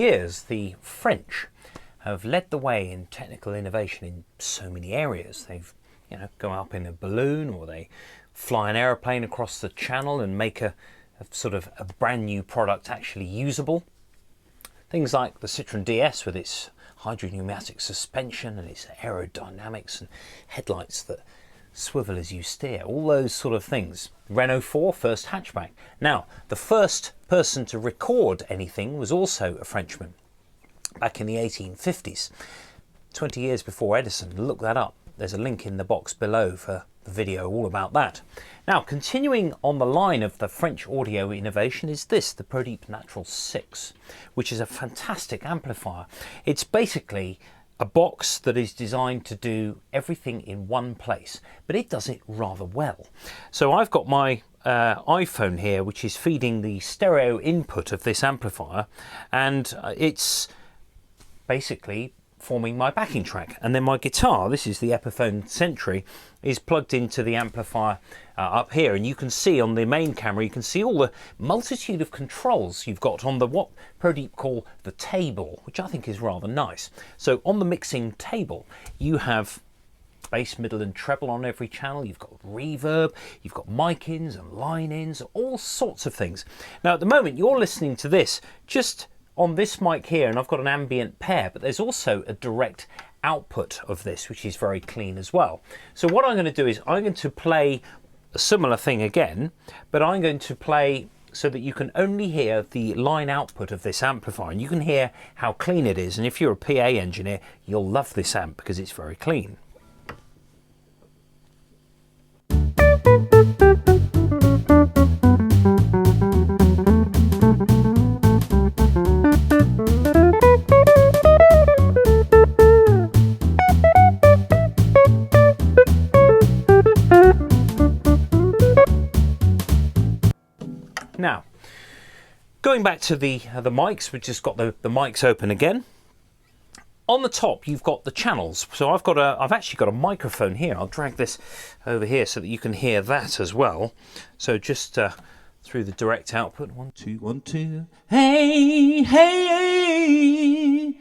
years, the French have led the way in technical innovation in so many areas. They've, go up in a balloon, or they fly an aeroplane across the channel and make a sort of a brand new product actually usable. Things like the Citroën DS with its hydropneumatic suspension and its aerodynamics and headlights that swivel as you steer, all those sort of things. Renault 4, first hatchback. Now, the first person to record anything was also a Frenchman back in the 1850s, 20 years before Edison. Look that up. There's a link in the box below for the video all about that. Now, continuing on the line of the French audio innovation is this, the Prodipe Natural 6, which is a fantastic amplifier. It's basically a box that is designed to do everything in one place, but it does it rather well. So I've got my iPhone here, which is feeding the stereo input of this amplifier, and it's basically forming my backing track. And then my guitar, this is the Epiphone Sentry, is plugged into the amplifier up here, and you can see on the main camera, you can see all the multitude of controls you've got on the what Prodipe call the table, which I think is rather nice. So on the mixing table you have bass, middle and treble on every channel. You've got reverb, you've got mic ins and line ins, all sorts of things. Now at the moment you're listening to this just on this mic here, and I've got an ambient pair, but there's also a direct output of this, which is very clean as well. So what I'm going to do is I'm going to play a similar thing again, but I'm going to play so that you can only hear the line output of this amplifier, and you can hear how clean it is. And if you're a PA engineer, you'll love this amp because it's very clean. Now, going back to the mics, we've just got the mics open again. On the top, you've got the channels. So I've actually got a microphone here. I'll drag this over here so that you can hear that as well. So just through the direct output, 1 2 1 2. Hey, hey.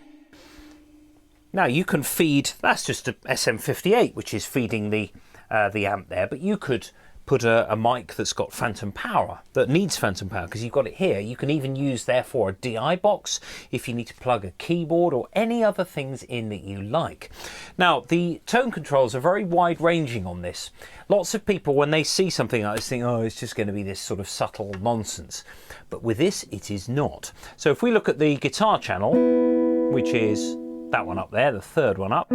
Now you can feed. That's just a SM58, which is feeding the amp there. But you could put a mic that's got phantom power, that needs phantom power, because you've got it here. You can even use therefore a DI box if you need to plug a keyboard or any other things in that you like. Now the tone controls are very wide ranging on this. Lots of people, when they see something like this, think, oh, it's just going to be this sort of subtle nonsense, but with this it is not. So if we look at the guitar channel, which is that one up there, the third one up,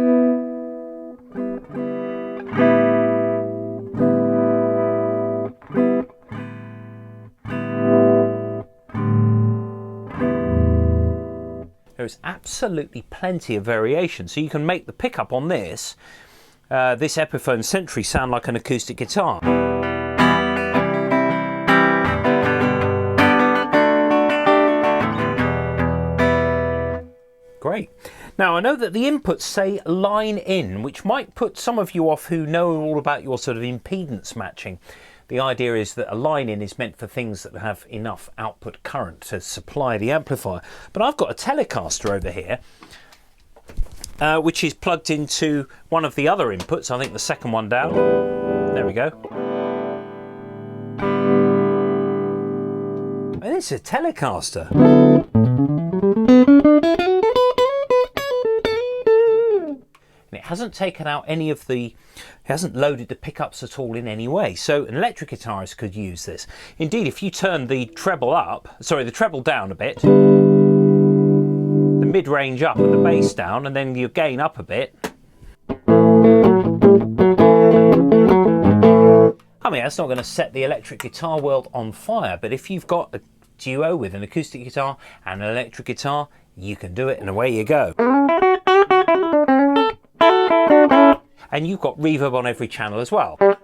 there's absolutely plenty of variation. So you can make the pickup on this Epiphone Sentry sound like an acoustic guitar. Great. Now I know that the inputs say line in, which might put some of you off who know all about your sort of impedance matching. The idea is that a line in is meant for things that have enough output current to supply the amplifier. But I've got a Telecaster over here, which is plugged into one of the other inputs. I think the second one down. There we go. And it's a Telecaster. It hasn't taken out any of it hasn't loaded the pickups at all in any way. So an electric guitarist could use this. Indeed, if you turn the treble down a bit, the mid-range up and the bass down, and then your gain up a bit, I mean, that's not going to set the electric guitar world on fire, but if you've got a duo with an acoustic guitar and an electric guitar, you can do it, and away you go. And you've got reverb on every channel as well. The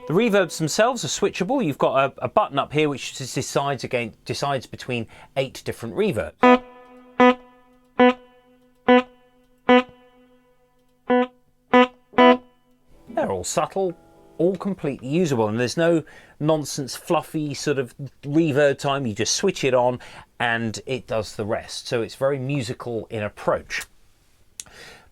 reverbs themselves are switchable. You've got a button up here which decides between 8 different reverbs. They're all subtle, all completely usable, and there's no nonsense fluffy sort of reverb time. You just switch it on and it does the rest. So it's very musical in approach.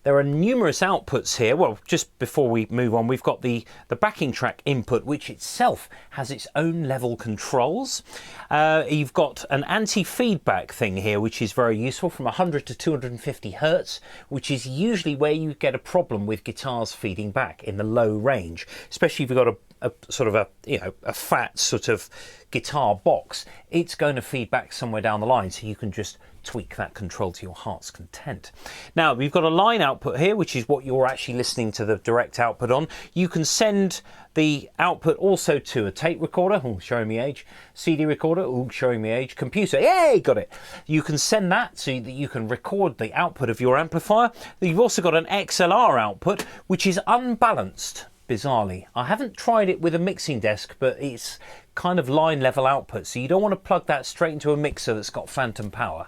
There are numerous outputs here. Well, just before we move on, we've got the backing track input, which itself has its own level controls. You've got an anti-feedback thing here, which is very useful, from 100 to 250 hertz, which is usually where you get a problem with guitars feeding back in the low range, especially if you've got a sort of a fat sort of guitar box. It's going to feed back somewhere down the line, so you can just tweak that control to your heart's content. Now we've got a line output here, which is what you're actually listening to the direct output on. You can send the output also to a tape recorder, showing me age, CD recorder, showing me age, computer, yay, got it. You can send that so that you can record the output of your amplifier. You've also got an XLR output, which is unbalanced, bizarrely. I haven't tried it with a mixing desk, but it's kind of line level output, so you don't want to plug that straight into a mixer that's got phantom power,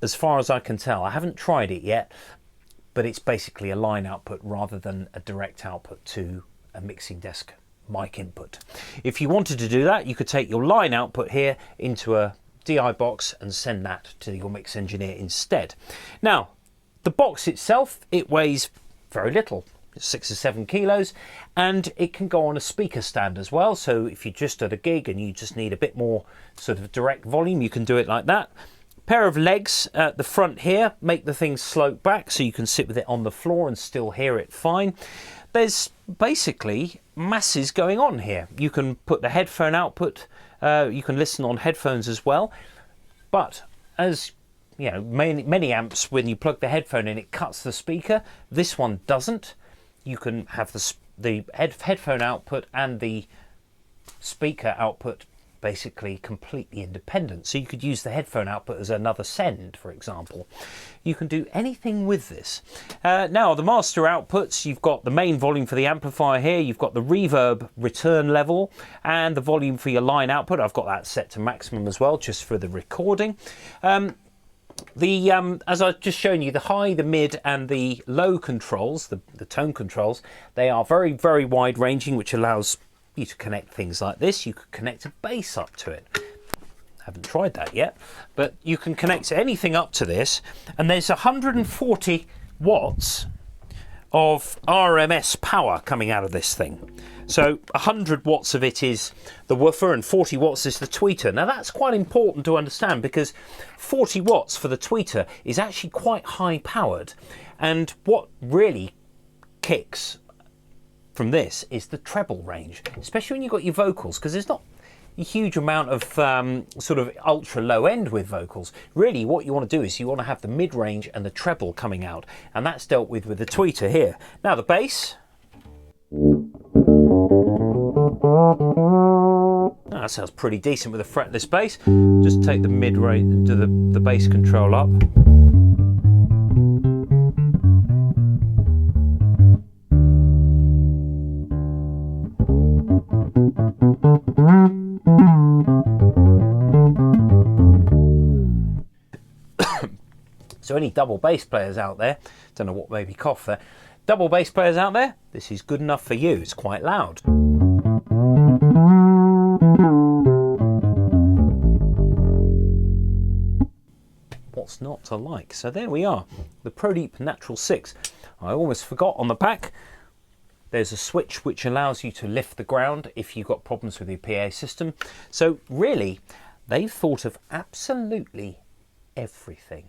as far as I can tell. I haven't tried it yet, but it's basically a line output rather than a direct output to a mixing desk mic input. If you wanted to do that, you could take your line output here into a DI box and send that to your mix engineer instead. Now, the box itself, it weighs very little, 6 or 7 kilos, and it can go on a speaker stand as well. So if you're just at a gig and you just need a bit more sort of direct volume, you can do it like that. Pair of legs at the front here make the thing slope back, so you can sit with it on the floor and still hear it fine. There's basically masses going on here. You can put the headphone output, you can listen on headphones as well, but as you know, many amps, when you plug the headphone in, it cuts the speaker. This one doesn't. You can have the headphone output and the speaker output basically completely independent. So you could use the headphone output as another send, for example. You can do anything with this. Now, the master outputs, you've got the main volume for the amplifier here, you've got the reverb return level, and the volume for your line output. I've got that set to maximum as well, just for the recording. As I've just shown you, the high, the mid and the low controls, the tone controls, they are very, very wide ranging, which allows you to connect things like this. You could connect a bass up to it. Haven't tried that yet, but you can connect anything up to this, and there's 140 watts of RMS power coming out of this thing. So 100 watts of it is the woofer and 40 watts is the tweeter. Now that's quite important to understand, because 40 watts for the tweeter is actually quite high powered, and what really kicks from this is the treble range, especially when you've got your vocals, because there's not a huge amount of sort of ultra low end with vocals. Really what you want to do is you want to have the mid range and the treble coming out, and that's dealt with the tweeter here. Now the bass, that sounds pretty decent with a fretless bass. Just take the mid range to the bass control up. So any double bass players out there, don't know what made me cough there, double bass players out there, this is good enough for you. It's quite loud. What's not to like? So there we are, the Prodipe Natural 6. I almost forgot, on the back there's a switch which allows you to lift the ground if you've got problems with your PA system. So really, they've thought of absolutely everything.